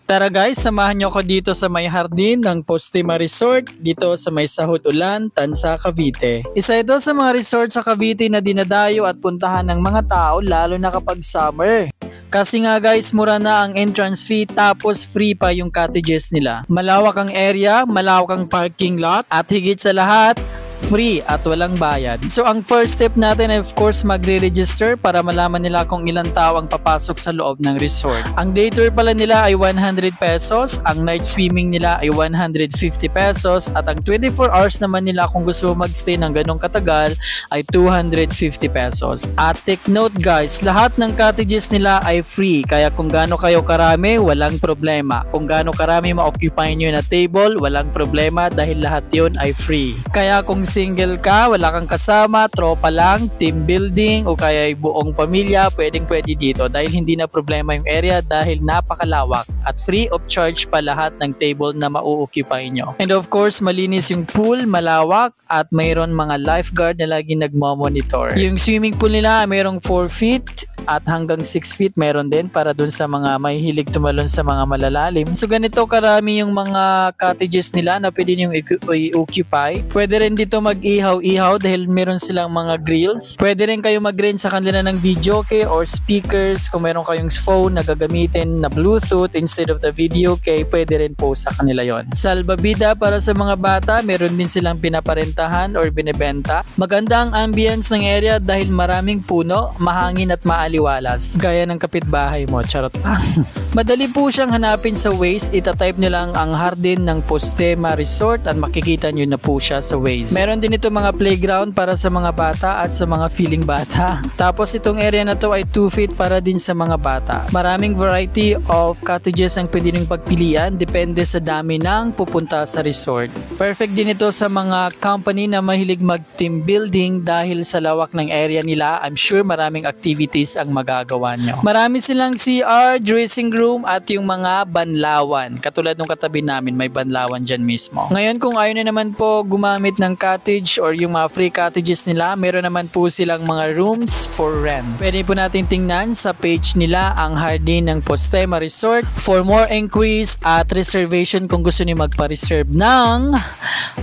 Tara guys, samahan nyo ko dito sa may hardin ng Postima Resort dito sa may Sahod Ulan, Tansa, Cavite. Isa ito sa mga resort sa Cavite na dinadayo at puntahan ng mga tao lalo na kapag summer. Kasi nga guys, mura na ang entrance fee tapos free pa yung cottages nila. Malawak ang area, malawak ang parking lot at higit sa lahat, free at walang bayad. So ang first step natin ay of course magre-register para malaman nila kung ilang tao ang papasok sa loob ng resort. Ang day tour pala nila ay 100 pesos, ang night swimming nila ay 150 pesos at ang 24 hours naman nila kung gusto mo magstay ng ganong katagal ay 250 pesos. At take note guys, lahat ng cottages nila ay free kaya kung gaano kayo karami, walang problema. Kung gaano karami ma-occupy nyo na table, walang problema dahil lahat yun ay free. Kaya kung single ka, wala kang kasama, tropa lang, team building o kaya buong pamilya, pwedeng dito dahil hindi na problema yung area dahil napakalawak at free of charge pa lahat ng table na mau-occupy nyo. And of course, malinis yung pool, malawak at mayroon mga lifeguard na lagi nagmo-monitor. Yung swimming pool nila mayroong 4 feet at hanggang 6 feet meron din para dun sa mga mahihilig tumalon sa mga malalalim. So ganito karami yung mga cottages nila na pwede nyo i-occupy. Pwede rin dito mag-ihaw-ihaw dahil meron silang mga grills. Pwede rin kayo mag-rent sa kanila ng video okay, or speakers. Kung meron kayong phone na gagamitin na Bluetooth instead of the video okay, pwede rin po sa kanila yon. Salbabida para sa mga bata, meron din silang pinaparentahan or binebenta. Maganda ang ambience ng area dahil maraming puno, mahangin at maaliwalas. Gaya ng kapitbahay mo, charot lang. Madali po siyang hanapin sa Waze. Itatype nyo lang ang hardin ng Postima Resort at makikita nyo na po siya sa Waze. Meron din ito mga playground para sa mga bata at sa mga feeling bata. Tapos itong area na to ay 2 feet para din sa mga bata. Maraming variety of cottages ang pwede nyung pagpilian depende sa dami ng pupunta sa resort. Perfect din ito sa mga company na mahilig mag team building dahil sa lawak ng area nila. I'm sure maraming activities ang magagawa nyo. Marami silang CR, dressing room at yung mga banlawan. Katulad nung katabi namin, may banlawan dyan mismo. Ngayon kung ayaw na naman po gumamit ng cottage or yung mga free cottages nila, meron naman po silang mga rooms for rent. Pwede po natin tingnan sa page nila ang hardin ng Postima Resort. For more inquiries at reservation kung gusto niyo magpa-reserve ng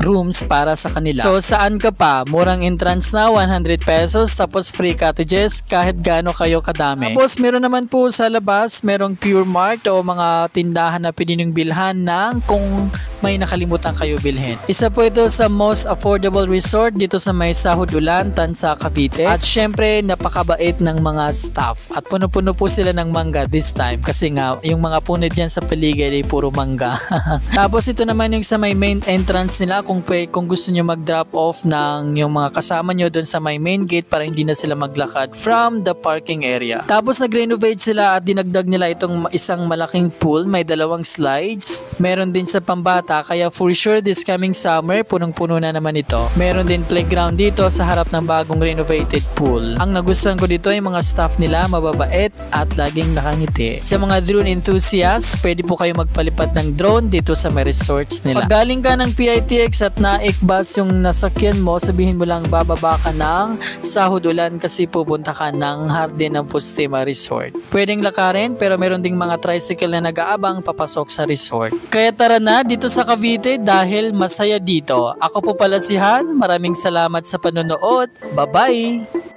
rooms para sa kanila. So saan ka pa? Murang entrance na 100 pesos tapos free cottages kahit gaano kayo kadami. Tapos meron naman po sa labas, merong Pure Mart o mga tindahan na pwede niyong bilhan ng kung may nakalimutan kayo bilhin. Isa po ito sa most affordable resort dito sa may Sahod Ulan, Tansa, Cavite. At syempre, napakabait ng mga staff. At puno-puno po sila ng mangga this time kasi nga, yung mga punit dyan sa paligid ay puro mangga. Tapos ito naman yung sa may main entrance nila kung gusto nyo mag-drop off ng yung mga kasama nyo doon sa may main gate para hindi na sila maglakad from the parking area. Tapos nag-renovate sila at dinagdag nila itong isang malaking pool. May 2 slides. Meron din sa pambata kaya for sure this coming summer punong-puno na naman ito. Meron din playground dito sa harap ng bagong renovated pool. Ang nagustuhan ko dito ay mga staff nila mababait at laging nakangiti. Sa mga drone enthusiasts, pwede po kayo magpalipad ng drone dito sa may resorts nila. Pag galing ka ng PITX at Naik bus yung nasakyan mo, sabihin mo lang bababa ka ng Sahod Ulan kasi pupunta ka ng hardin ng Postima Resort. Pwedeng lakarin pero meron ding mga tricycle na nag-aabang papasok sa resort. Kaya tara na dito sa Cavite dahil masaya dito. Ako po pala si Han. Maraming salamat sa panonood. Bye-bye!